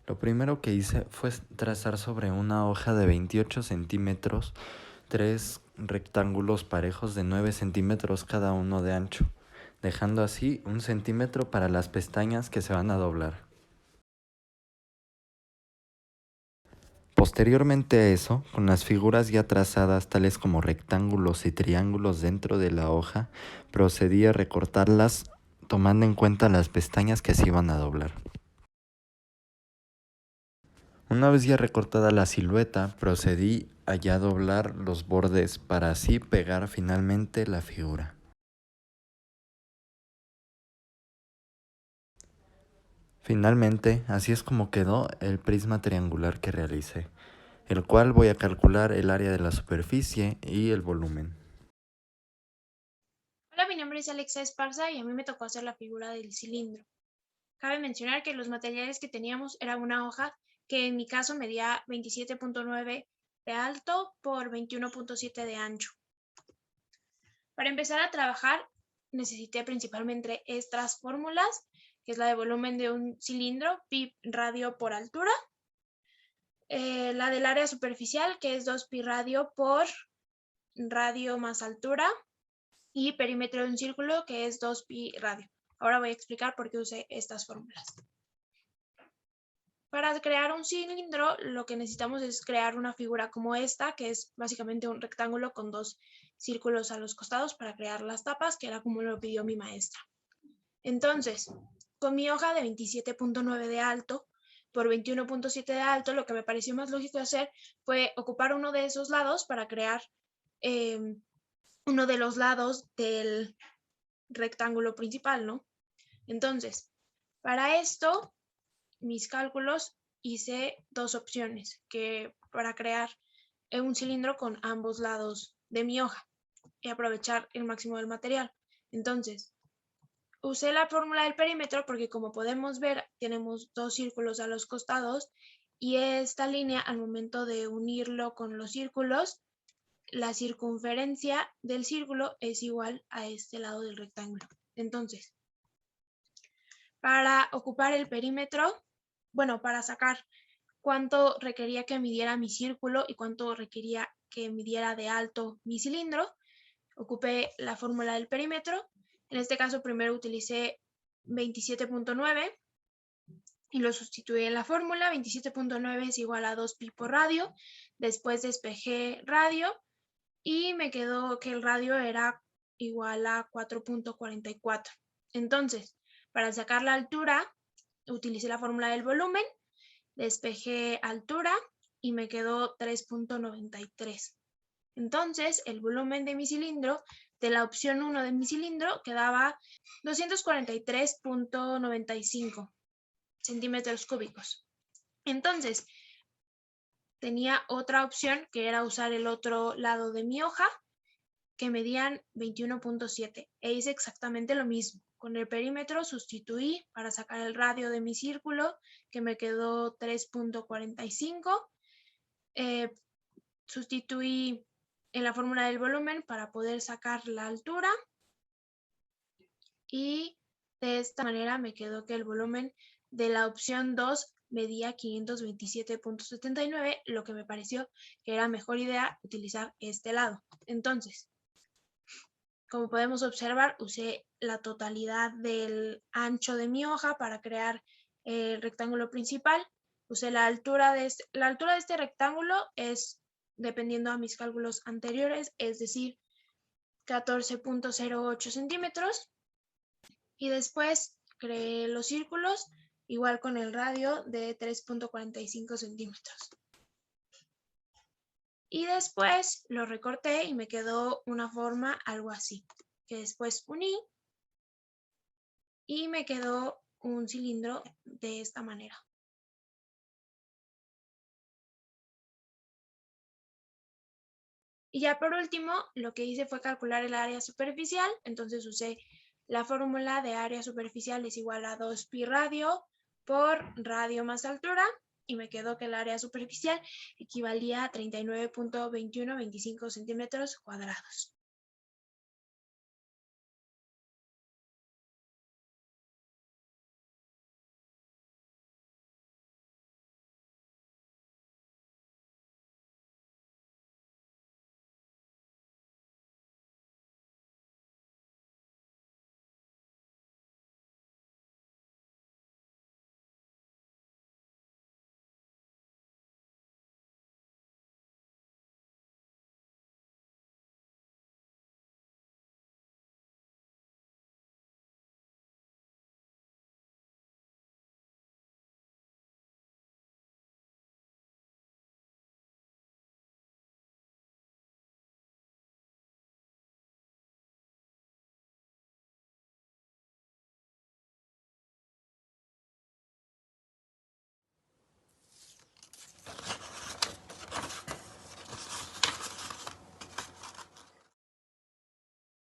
Lo primero que hice fue trazar sobre una hoja de 28 centímetros 3 rectángulos parejos de 9 centímetros cada uno de ancho, dejando así 1 centímetro para las pestañas que se van a doblar. Posteriormente a eso, con las figuras ya trazadas tales como rectángulos y triángulos dentro de la hoja, procedí a recortarlas tomando en cuenta las pestañas que se iban a doblar. Una vez ya recortada la silueta, procedí a ya doblar los bordes para así pegar finalmente la figura. Finalmente, así es como quedó el prisma triangular que realicé, el cual voy a calcular el área de la superficie y el volumen. Hola, mi nombre es Alexa Esparza y a mí me tocó hacer la figura del cilindro. Cabe mencionar que los materiales que teníamos era una hoja que en mi caso medía 27.9 de alto por 21.7 de ancho. Para empezar a trabajar necesité principalmente estas fórmulas, que es la de volumen de un cilindro, pi radio por altura, la del área superficial, que es 2 pi radio por radio más altura, y perímetro de un círculo, que es 2 pi radio. Ahora voy a explicar por qué usé estas fórmulas. Para crear un cilindro, lo que necesitamos es crear una figura como esta, que es básicamente un rectángulo con 2 círculos a los costados para crear las tapas, que era como lo pidió mi maestra. Entonces, con mi hoja de 27.9 de alto por 21.7 de alto, lo que me pareció más lógico hacer fue ocupar uno de esos lados para crear uno de los lados del rectángulo principal, ¿no? Entonces, para esto, mis cálculos hice dos opciones que para crear un cilindro con ambos lados de mi hoja y aprovechar el máximo del material. Entonces, usé la fórmula del perímetro porque, como podemos ver, tenemos dos círculos a los costados y esta línea, al momento de unirlo con los círculos, la circunferencia del círculo es igual a este lado del rectángulo. Entonces, para ocupar el perímetro, bueno, para sacar cuánto requería que midiera mi círculo y cuánto requería que midiera de alto mi cilindro, ocupé la fórmula del perímetro. En este caso, primero utilicé 27.9 y lo sustituí en la fórmula. 27.9 es igual a 2 pi por radio. Después despejé radio y me quedó que el radio era igual a 4.44. Entonces, para sacar la altura, utilicé la fórmula del volumen, despejé altura y me quedó 3.93. Entonces, el volumen de mi cilindro, de la opción 1 de mi cilindro, quedaba 243.95 centímetros cúbicos. Entonces, tenía otra opción que era usar el otro lado de mi hoja, que medían 21.7, e hice exactamente lo mismo. Con el perímetro sustituí para sacar el radio de mi círculo, que me quedó 3.45. Sustituí en la fórmula del volumen para poder sacar la altura y de esta manera me quedó que el volumen de la opción 2 medía 527.79, lo que me pareció que era mejor idea utilizar este lado. Entonces, como podemos observar, usé la totalidad del ancho de mi hoja para crear el rectángulo principal. Usé la altura de este rectángulo es, dependiendo a mis cálculos anteriores, es decir, 14.08 centímetros. Y después creé los círculos, igual con el radio de 3.45 centímetros. Y después lo recorté y me quedó una forma algo así, que después uní y me quedó un cilindro de esta manera. Y ya por último, lo que hice fue calcular el área superficial. Entonces usé la fórmula de área superficial es igual a 2 pi radio por radio más altura, y me quedó que el área superficial equivalía a 39.2125 centímetros cuadrados.